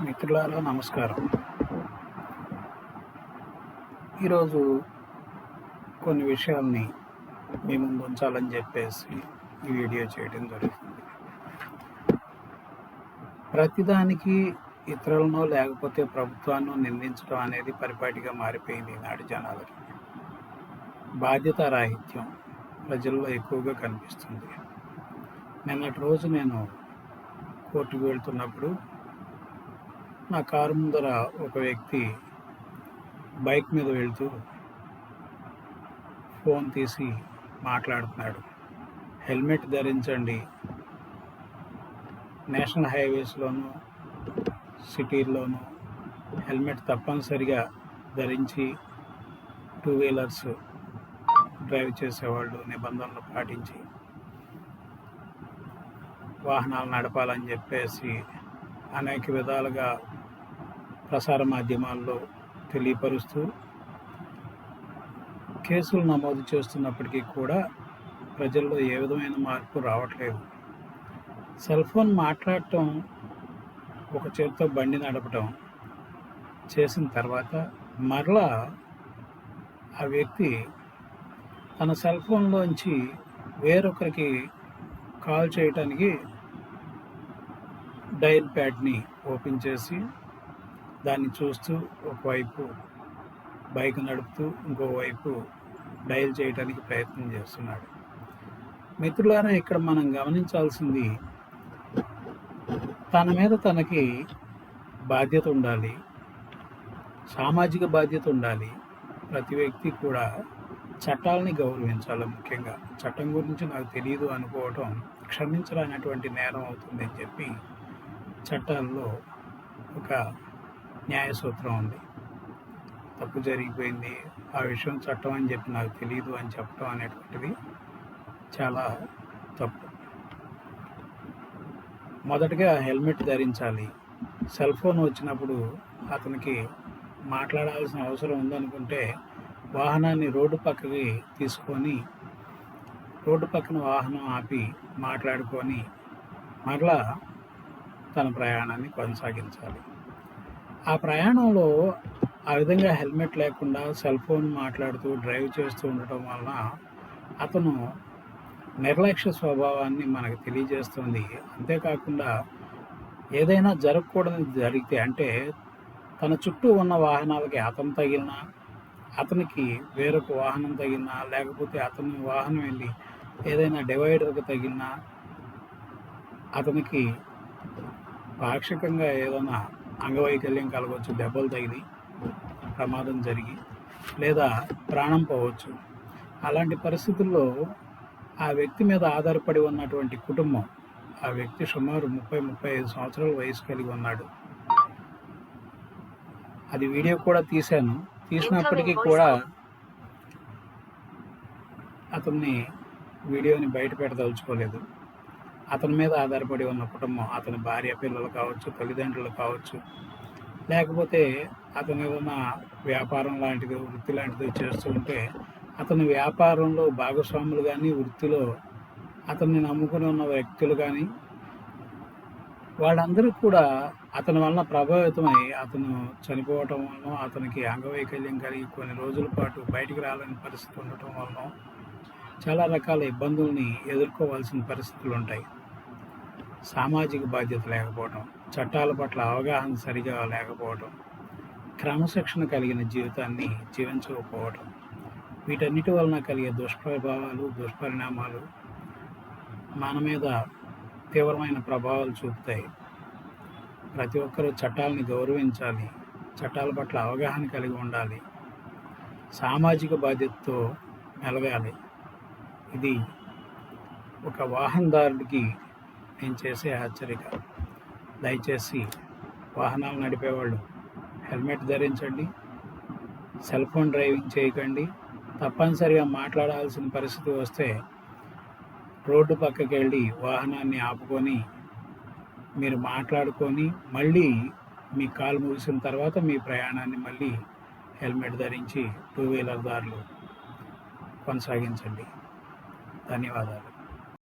మిత్రులారా నమస్కారం. ఈరోజు కొన్ని విషయాల్ని మీ ముందు ఉంచాలని చెప్పేసి ఈ వీడియో చేయడం జరుగుతుంది. ప్రతిదానికి ఇతరులను లేకపోతే ప్రభుత్వాన్ని నిందించడం అనేది పరిపాటిగా మారిపోయింది ఈనాటి జనాలకి. బాధ్యత రాహిత్యం ప్రజల్లో ఎక్కువగా కనిపిస్తుంది. నిన్నటి రోజు నేను కోర్టుకు వెళ్తున్నప్పుడు నా కారు ముందర ఒక వ్యక్తి బైక్ మీద వెళ్తూ ఫోన్ తీసి మాట్లాడుతున్నాడు. హెల్మెట్ ధరించండి, నేషనల్ హైవేస్లోనూ సిటీల్లోనూ హెల్మెట్ తప్పనిసరిగా ధరించి టూ వీలర్స్ డ్రైవ్ చేసేవాళ్ళు నిబంధనలు పాటించి వాహనాలు నడపాలని చెప్పేసి అనేక విధాలుగా ప్రసార మాధ్యమాల్లో తెలియపరుస్తూ కేసులు నమోదు చేస్తున్నప్పటికీ కూడా ప్రజల్లో ఏ విధమైన మార్పు రావట్లేదు. సెల్ ఫోన్ మాట్లాడటం, ఒక చేతితో బండి నడపటం చేసిన తర్వాత మరలా ఆ వ్యక్తి తన సెల్ ఫోన్లోంచి వేరొకరికి కాల్ చేయటానికి డయల్ ప్యాడ్ని ఓపెన్ చేసి దాన్ని చూస్తూ ఒకవైపు బైక్ నడుపుతూ ఇంకోవైపు డయల్ చేయడానికి ప్రయత్నం చేస్తున్నాడు. మిత్రులారా, ఇక్కడ మనం గమనించాల్సింది తన మీద తనకి బాధ్యత ఉండాలి, సామాజిక బాధ్యత ఉండాలి. ప్రతి వ్యక్తి కూడా చట్టాలని గౌరవించాలి. ముఖ్యంగా చట్టం గురించి నాకు తెలియదు అనుకోవటం క్షమించరానటువంటి నేరం అవుతుందని చెప్పి చట్టాల్లో ఒక న్యాయ సూత్రం ఉంది. తప్పు జరిగిపోయింది, ఆ విషయం చట్టం అని చెప్పి నాకు తెలియదు అని చెప్పడం అనేటువంటిది చాలా తప్పు. మొదటగా హెల్మెట్ ధరించాలి. సెల్ ఫోన్ వచ్చినప్పుడు అతనికి మాట్లాడాల్సిన అవసరం ఉందనుకుంటే వాహనాన్ని రోడ్డు పక్కకి తీసుకొని రోడ్డు పక్కన వాహనం ఆపి మాట్లాడుకొని మరలా తన ప్రయాణాన్ని కొనసాగించాలి. ఆ ప్రయాణంలో ఆ విధంగా హెల్మెట్ లేకుండా సెల్ ఫోన్ మాట్లాడుతూ డ్రైవ్ చేస్తూ ఉండటం వలన అతను నిర్లక్ష్య స్వభావాన్ని మనకు తెలియజేస్తుంది. అంతేకాకుండా ఏదైనా జరగకూడదని జరిగితే, అంటే తన చుట్టూ ఉన్న వాహనాలకి అతను తగిలినా, అతనికి వేరొక వాహనం తగిలినా, లేకపోతే అతని వాహనం వెళ్ళి ఏదైనా డివైడర్కి తగిలినా, అతనికి పాక్షికంగా ఏదైనా అంగవైకల్యం కలగవచ్చు, దెబ్బలు తగిలి ప్రమాదం జరిగి లేదా ప్రాణం పోవచ్చు. అలాంటి పరిస్థితుల్లో ఆ వ్యక్తి మీద ఆధారపడి ఉన్నటువంటి కుటుంబం, ఆ వ్యక్తి సుమారు 30-35 సంవత్సరాల వయసు కలిగి ఉన్నాడు. అది వీడియో కూడా తీశాను. తీసినప్పటికీ కూడా అతన్ని వీడియోని బయట పెట్టదలుచుకోలేదు. అతని మీద ఆధారపడి ఉన్న కుటుంబం, అతని భార్య పిల్లలు కావచ్చు, తల్లిదండ్రులు కావచ్చు, లేకపోతే అతను ఏదైనా వ్యాపారం లాంటిది, వృత్తి లాంటిది చేస్తూ ఉంటే అతని వ్యాపారంలో భాగస్వాములు కానీ, వృత్తిలో అతన్ని నమ్ముకుని ఉన్న వ్యక్తులు కానీ, వాళ్ళందరూ కూడా అతని వలన ప్రభావితమై అతను చనిపోవటం వలన, అతనికి అంగవైకల్యం కలిగి కొన్ని రోజుల పాటు బయటికి రాలేని పరిస్థితి ఉండటం వలన చాలా రకాల ఇబ్బందుల్ని ఎదుర్కోవాల్సిన పరిస్థితులు ఉంటాయి. సామాజిక బాధ్యత లేకపోవటం, చట్టాల పట్ల అవగాహన సరిగా లేకపోవటం, క్రమశిక్షణ కలిగిన జీవితాన్ని జీవించకపోవటం, వీటన్నిటి వలన కలిగే దుష్ప్రభావాలు, దుష్పరిణామాలు మన మీద తీవ్రమైన ప్రభావాలు చూపుతాయి. ప్రతి ఒక్కరూ చట్టాలని గౌరవించాలి, చట్టాల పట్ల అవగాహన కలిగి ఉండాలి, సామాజిక బాధ్యతతో మెలగాలి. ఇది ఒక వాహనదారుడికి నేను చేసే హెచ్చరిక. దయచేసి వాహనాలు నడిపేవాళ్ళు హెల్మెట్ ధరించండి, సెల్ ఫోన్ డ్రైవింగ్ చేయకండి. తప్పనిసరిగా మాట్లాడాల్సిన పరిస్థితి వస్తే రోడ్డు పక్కకి వెళ్ళి వాహనాన్ని ఆపుకొని మీరు మాట్లాడుకొని మళ్ళీ మీ కాలు ముగిసిన తర్వాత మీ ప్రయాణాన్ని మళ్ళీ హెల్మెట్ ధరించి టూ వీలర్ దారులు కొనసాగించండి. ధన్యవాదాలు.